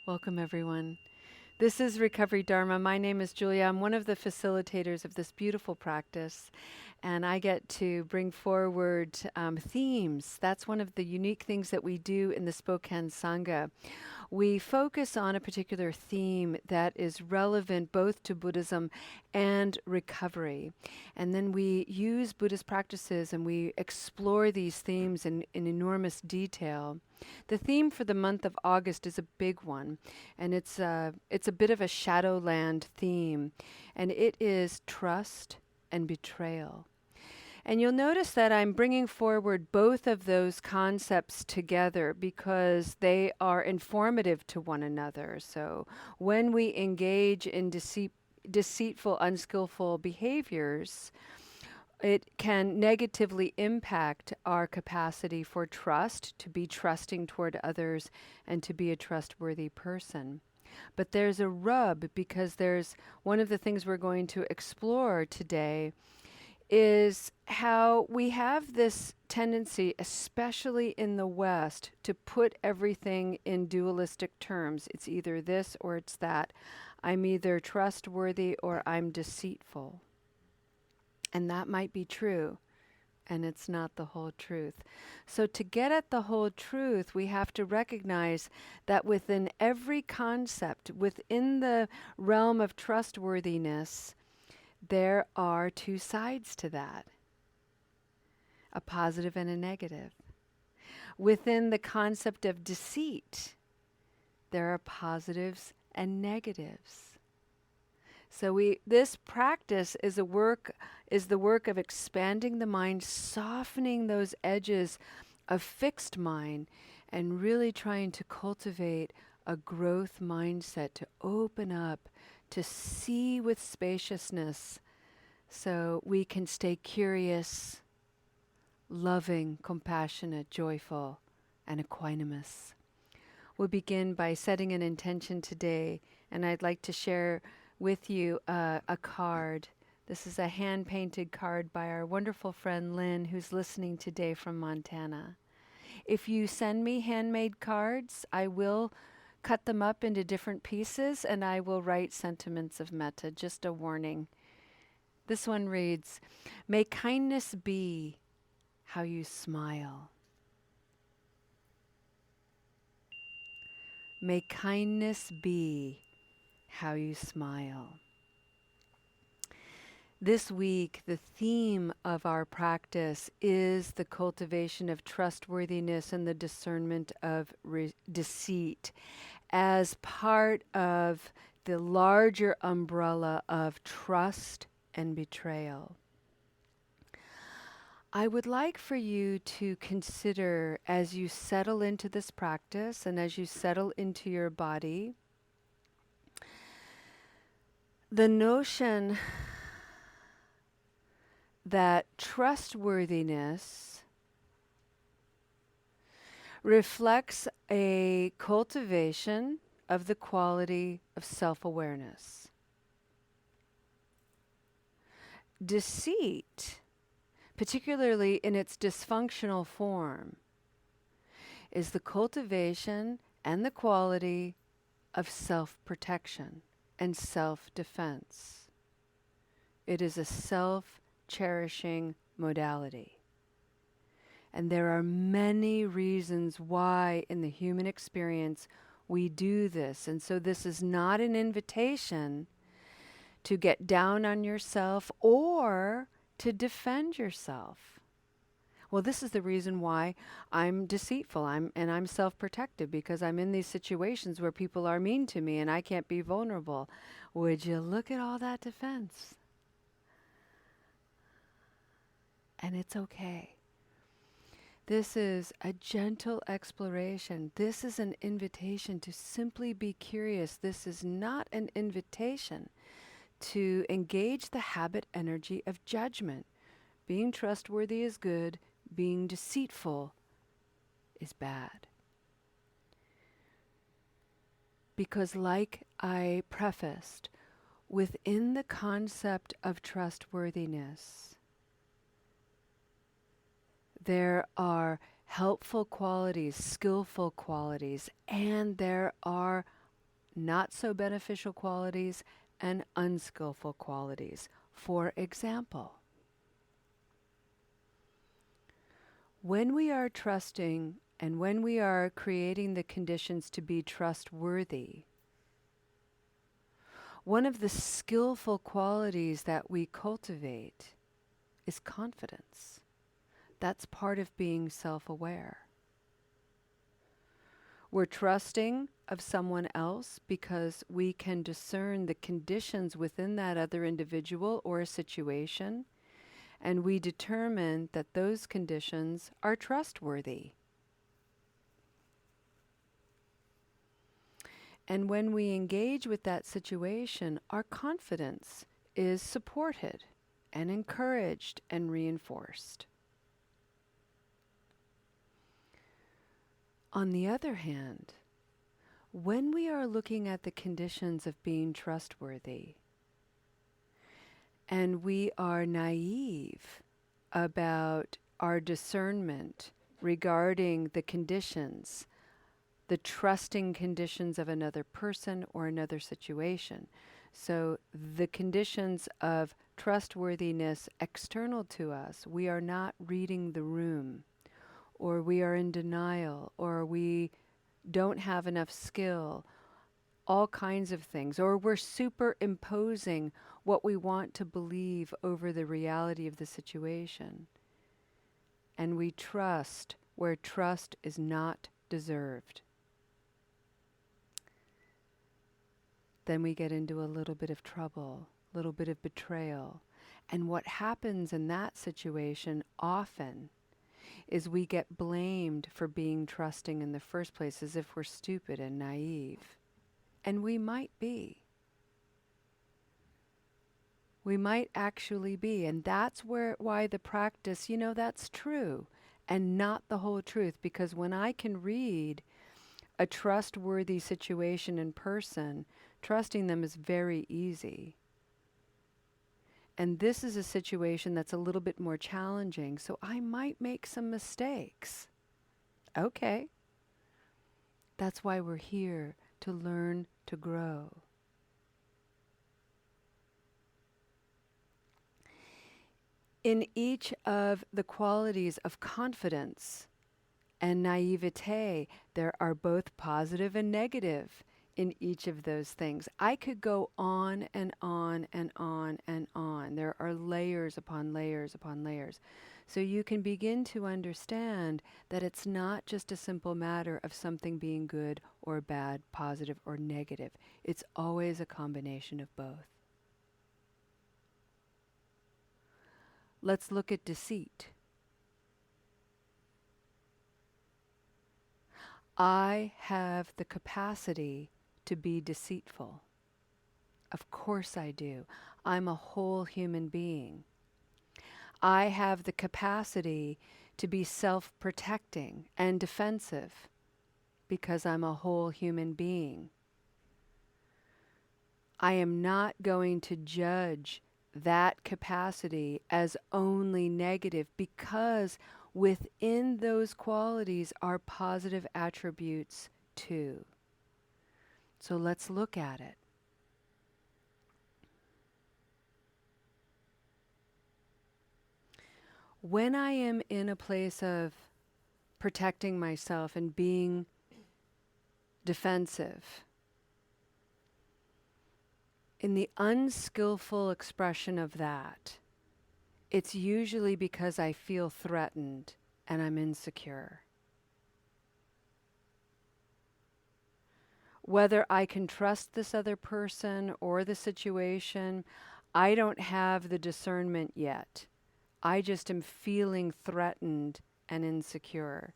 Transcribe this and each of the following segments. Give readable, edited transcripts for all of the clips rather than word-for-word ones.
Welcome, everyone. This is Recovery Dharma. My name is Julia. I'm one of the facilitators of this beautiful practice, and I get to bring forward themes. That's one of the unique things that we do in the Spokane Sangha. We focus on a particular theme that is relevant both to Buddhism and recovery. And then we use Buddhist practices and we explore these themes in enormous detail. The theme for the month of August is a big one, and it's a bit of a shadowland theme, and it is trust and betrayal. And you'll notice that I'm bringing forward both of those concepts together because they are informative to one another. So when we engage in deceitful, unskillful behaviors, it can negatively impact our capacity for trust, to be trusting toward others, and to be a trustworthy person. But there's a rub because there's one of the things we're going to explore today is how we have this tendency, especially in the West, to put everything in dualistic terms. It's either this or it's that. I'm either trustworthy or I'm deceitful. And that might be true, and it's not the whole truth. So to get at the whole truth, we have to recognize that within every concept, within the realm of trustworthiness, there are two sides to that, a positive and a negative. Within the concept of deceit, there are positives and negatives. So this practice is the work of expanding the mind, softening those edges of fixed mind, and really trying to cultivate a growth mindset, to open up, to see with spaciousness, so we can stay curious, loving, compassionate, joyful, and equanimous. We'll begin by setting an intention today, and I'd like to share with you a card. This is a hand-painted card by our wonderful friend Lynn, who's listening today from Montana. If you send me handmade cards, I will cut them up into different pieces and I will write sentiments of metta, just a warning. This one reads, "May kindness be how you smile. May kindness be how you smile." This week, the theme of our practice is the cultivation of trustworthiness and the discernment of deceit as part of the larger umbrella of trust and betrayal. I would like for you to consider, as you settle into this practice and as you settle into your body, the notion that trustworthiness reflects a cultivation of the quality of self-awareness. Deceit, particularly in its dysfunctional form, is the cultivation and the quality of self-protection and self-defense. It is a self-cherishing modality. And there are many reasons why in the human experience we do this. And so this is not an invitation to get down on yourself or to defend yourself. Well, this is the reason why I'm deceitful. I'm self-protective because I'm in these situations where people are mean to me and I can't be vulnerable. Would you look at all that defense? And it's okay. This is a gentle exploration. This is an invitation to simply be curious. This is not an invitation to engage the habit energy of judgment. Being trustworthy is good. Being deceitful is bad. Because like I prefaced, within the concept of trustworthiness, there are helpful qualities, skillful qualities, and there are not so beneficial qualities, and unskillful qualities. For example, when we are trusting and when we are creating the conditions to be trustworthy, one of the skillful qualities that we cultivate is confidence. That's part of being self-aware. We're trusting of someone else because we can discern the conditions within that other individual or a situation, and we determine that those conditions are trustworthy. And when we engage with that situation, our confidence is supported and encouraged and reinforced. On the other hand, when we are looking at the conditions of being trustworthy and we are naive about our discernment regarding the conditions, the trusting conditions of another person or another situation, so the conditions of trustworthiness external to us, we are not reading the room, or we are in denial, or we don't have enough skill, all kinds of things, or we're superimposing what we want to believe over the reality of the situation. And we trust where trust is not deserved. Then we get into a little bit of trouble, a little bit of betrayal. And what happens in that situation often is we get blamed for being trusting in the first place, as if we're stupid and naive. And we might be. We might actually be. And that's why the practice, that's true and not the whole truth. Because when I can read a trustworthy situation in person, trusting them is very easy. And this is a situation that's a little bit more challenging, so I might make some mistakes. Okay. That's why we're here, to learn to grow. In each of the qualities of confidence and naivete, there are both positive and negative in each of those things. I could go on and on and on and on. There are layers upon layers upon layers. So you can begin to understand that it's not just a simple matter of something being good or bad, positive or negative. It's always a combination of both. Let's look at deceit. I have the capacity to be deceitful. Of course I do. I'm a whole human being. I have the capacity to be self-protecting and defensive because I'm a whole human being. I am not going to judge that capacity as only negative, because within those qualities are positive attributes too. So let's look at it. When I am in a place of protecting myself and being defensive, in the unskillful expression of that, it's usually because I feel threatened and I'm insecure. Whether I can trust this other person or the situation, I don't have the discernment yet. I just am feeling threatened and insecure.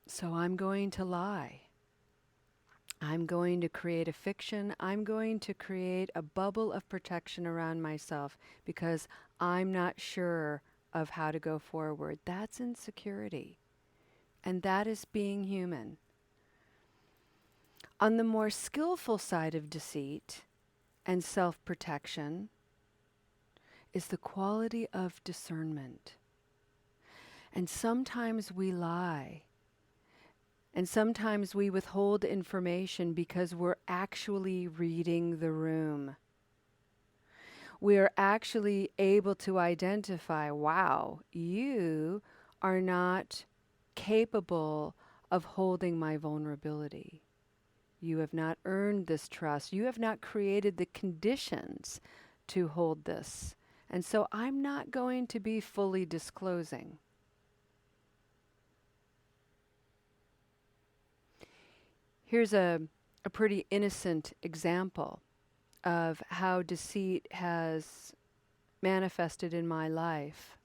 So I'm going to lie. I'm going to create a fiction. I'm going to create a bubble of protection around myself because I'm not sure of how to go forward. That's insecurity. And that is being human. On the more skillful side of deceit and self-protection is the quality of discernment. And sometimes we lie. And sometimes we withhold information because we're actually reading the room. We are actually able to identify, wow, you are not capable of holding my vulnerability. You have not earned this trust. You have not created the conditions to hold this. And so I'm not going to be fully disclosing. Here's a pretty innocent example of how deceit has manifested in my life.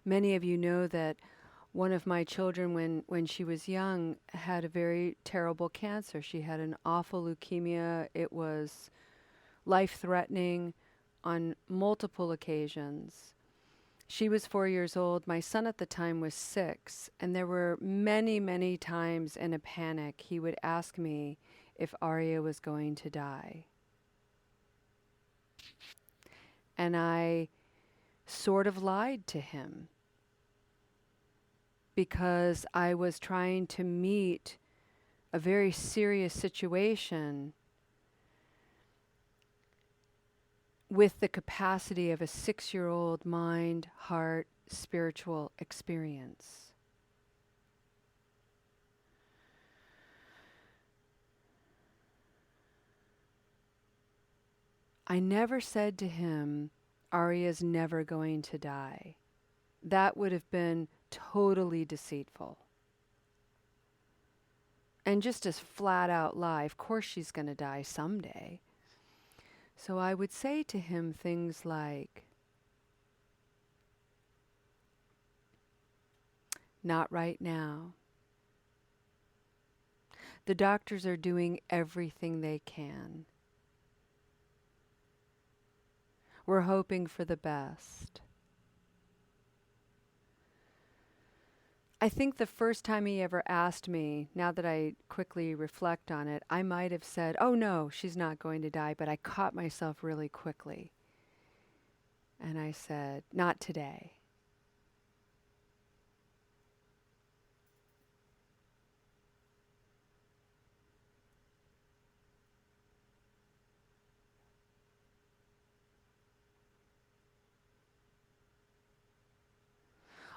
Many of you know that one of my children, when she was young, had a very terrible cancer. She had an awful leukemia. It was life-threatening on multiple occasions. She was 4 years old. My son at the time was 6. And there were many, many times in a panic he would ask me if Arya was going to die. And I sort of lied to him because I was trying to meet a very serious situation with the capacity of a 6-year-old mind, heart, spiritual experience. I never said to him, Arya's never going to die. That would have been totally deceitful. And just as flat out lie, of course she's going to die someday. So I would say to him things like, not right now. The doctors are doing everything they can. We're hoping for the best. I think the first time he ever asked me, now that I quickly reflect on it, I might have said, oh no, she's not going to die, but I caught myself really quickly. And I said, not today.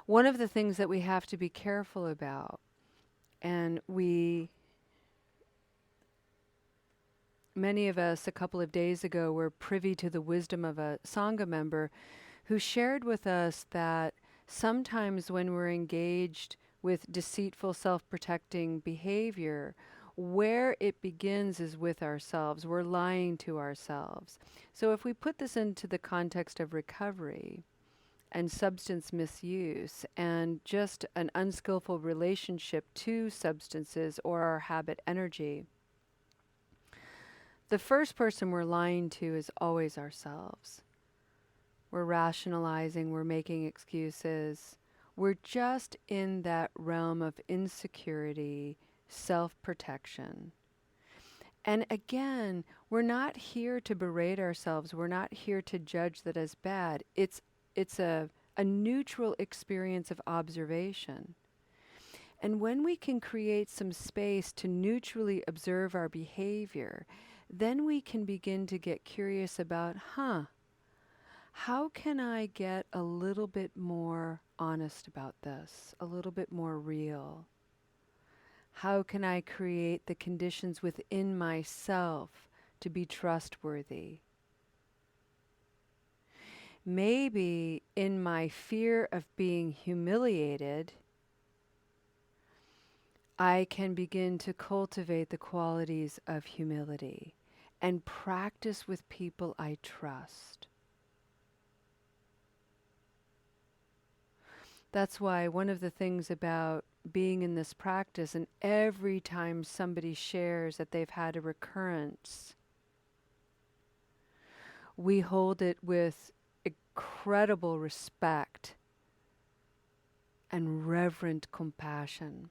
One of the things that we have to be careful about, and many of us a couple of days ago were privy to the wisdom of a Sangha member who shared with us that sometimes when we're engaged with deceitful self-protecting behavior, where it begins is with ourselves. We're lying to ourselves. So if we put this into the context of recovery and substance misuse and just an unskillful relationship to substances or our habit energy, the first person we're lying to is always ourselves. We're rationalizing, we're making excuses. We're just in that realm of insecurity, self-protection. And again, we're not here to berate ourselves. We're not here to judge that as bad. It's a neutral experience of observation. And when we can create some space to neutrally observe our behavior, then we can begin to get curious about, how can I get a little bit more honest about this, a little bit more real? How can I create the conditions within myself to be trustworthy? Maybe in my fear of being humiliated, I can begin to cultivate the qualities of humility and practice with people I trust. That's why one of the things about being in this practice, and every time somebody shares that they've had a recurrence, we hold it with incredible respect and reverent compassion,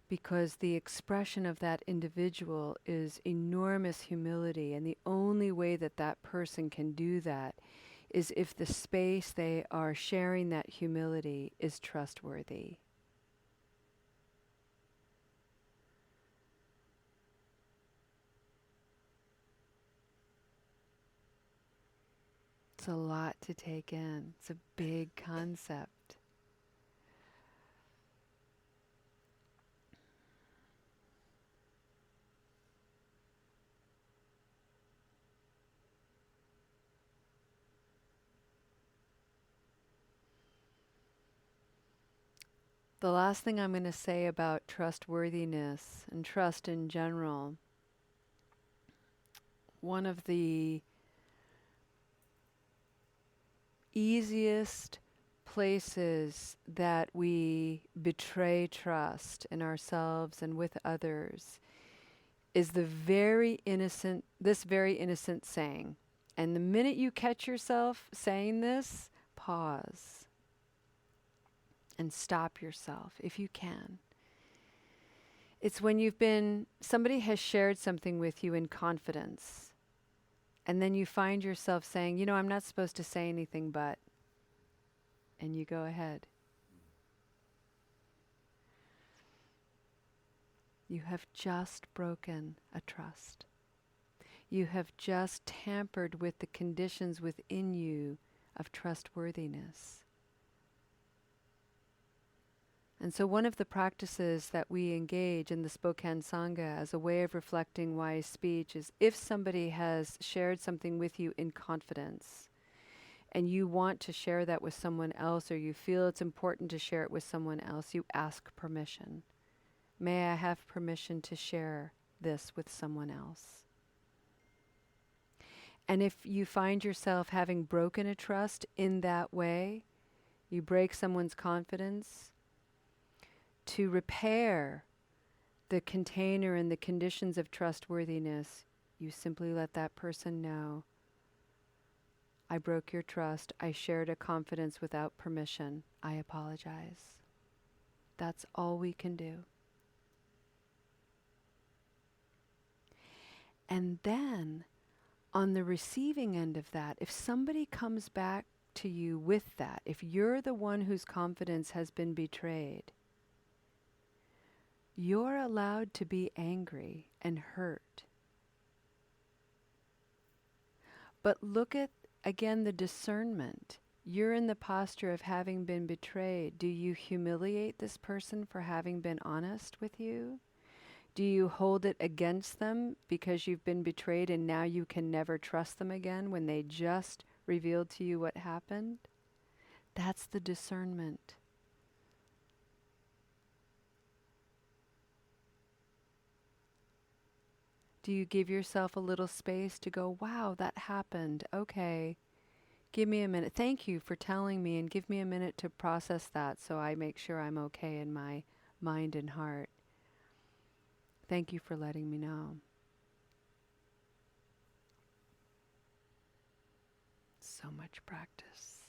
because the expression of that individual is enormous humility, and the only way that that person can do that is if the space they are sharing that humility is trustworthy. It's a lot to take in. It's a big concept. The last thing I'm going to say about trustworthiness and trust in general, one of the easiest places that we betray trust in ourselves and with others is this very innocent saying. And the minute you catch yourself saying this, pause and stop yourself if you can. It's when somebody has shared something with you in confidence, and then you find yourself saying, I'm not supposed to say anything but, and you go ahead. You have just broken a trust. You have just tampered with the conditions within you of trustworthiness. And so one of the practices that we engage in the Spokane Sangha as a way of reflecting wise speech is if somebody has shared something with you in confidence and you want to share that with someone else, or you feel it's important to share it with someone else, you ask permission. May I have permission to share this with someone else? And if you find yourself having broken a trust in that way, you break someone's confidence, to repair the container and the conditions of trustworthiness, you simply let that person know, I broke your trust. I shared a confidence without permission. I apologize. That's all we can do. And then, on the receiving end of that, if somebody comes back to you with that, if you're the one whose confidence has been betrayed, you're allowed to be angry and hurt. But look at, again, the discernment. You're in the posture of having been betrayed. Do you humiliate this person for having been honest with you? Do you hold it against them because you've been betrayed and now you can never trust them again when they just revealed to you what happened? That's the discernment. Do you give yourself a little space to go, wow, that happened. Okay, give me a minute. Thank you for telling me, and give me a minute to process that so I make sure I'm okay in my mind and heart. Thank you for letting me know. So much practice.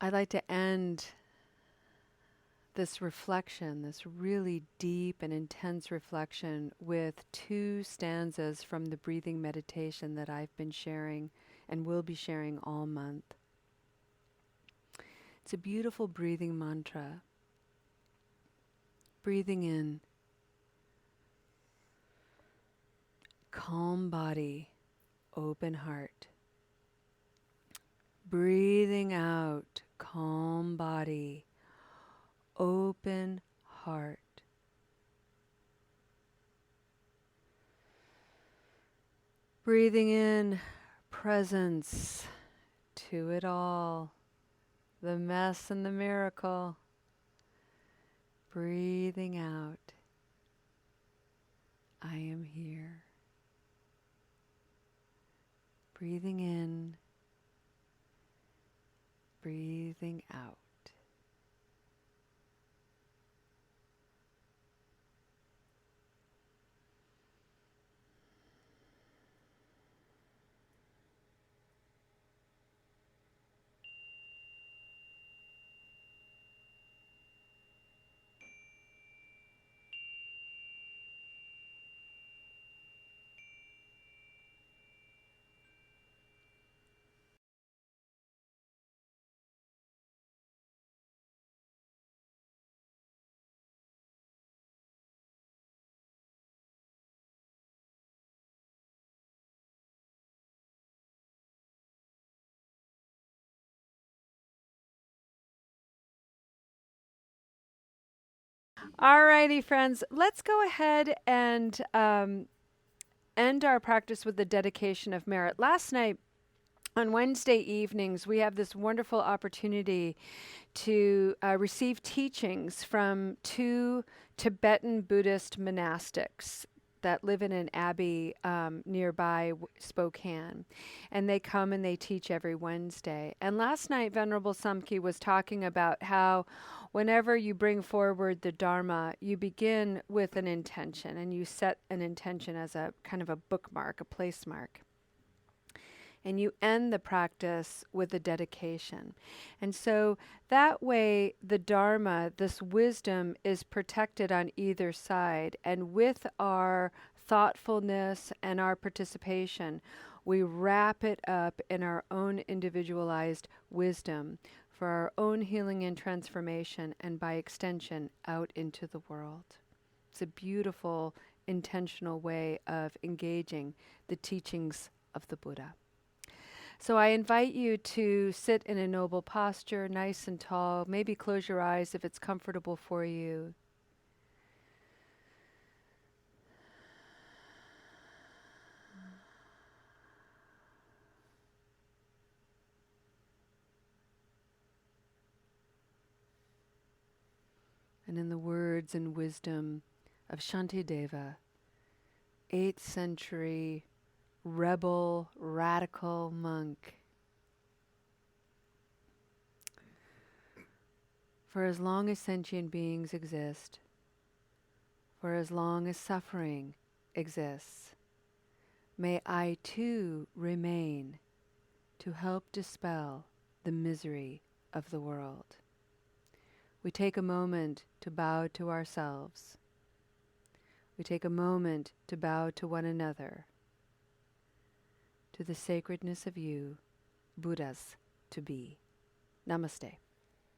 I'd like to end this reflection, this really deep and intense reflection, with 2 stanzas from the breathing meditation that I've been sharing and will be sharing all month. It's a beautiful breathing mantra. Breathing in, calm body, open heart. Breathing out, calm body, open heart. Breathing in, presence to it all, the mess and the miracle. Breathing out, I am here. Breathing in, breathing out. Alrighty, friends, let's go ahead and end our practice with the dedication of merit. Last night, on Wednesday evenings, we have this wonderful opportunity to receive teachings from two Tibetan Buddhist monastics that live in an abbey nearby Spokane. And they come and they teach every Wednesday. And last night, Venerable Samkhya was talking about how whenever you bring forward the Dharma, you begin with an intention, and you set an intention as a kind of a bookmark, a place mark. And you end the practice with a dedication. And so that way, the Dharma, this wisdom, is protected on either side. And with our thoughtfulness and our participation, we wrap it up in our own individualized wisdom for our own healing and transformation, and by extension, out into the world. It's a beautiful, intentional way of engaging the teachings of the Buddha. So I invite you to sit in a noble posture, nice and tall. Maybe close your eyes if it's comfortable for you. And in the words and wisdom of Shantideva, 8th century rebel, radical monk, for as long as sentient beings exist, for as long as suffering exists, may I too remain to help dispel the misery of the world. We take a moment to bow to ourselves. We take a moment to bow to one another, to the sacredness of you, Buddhas to be. Namaste.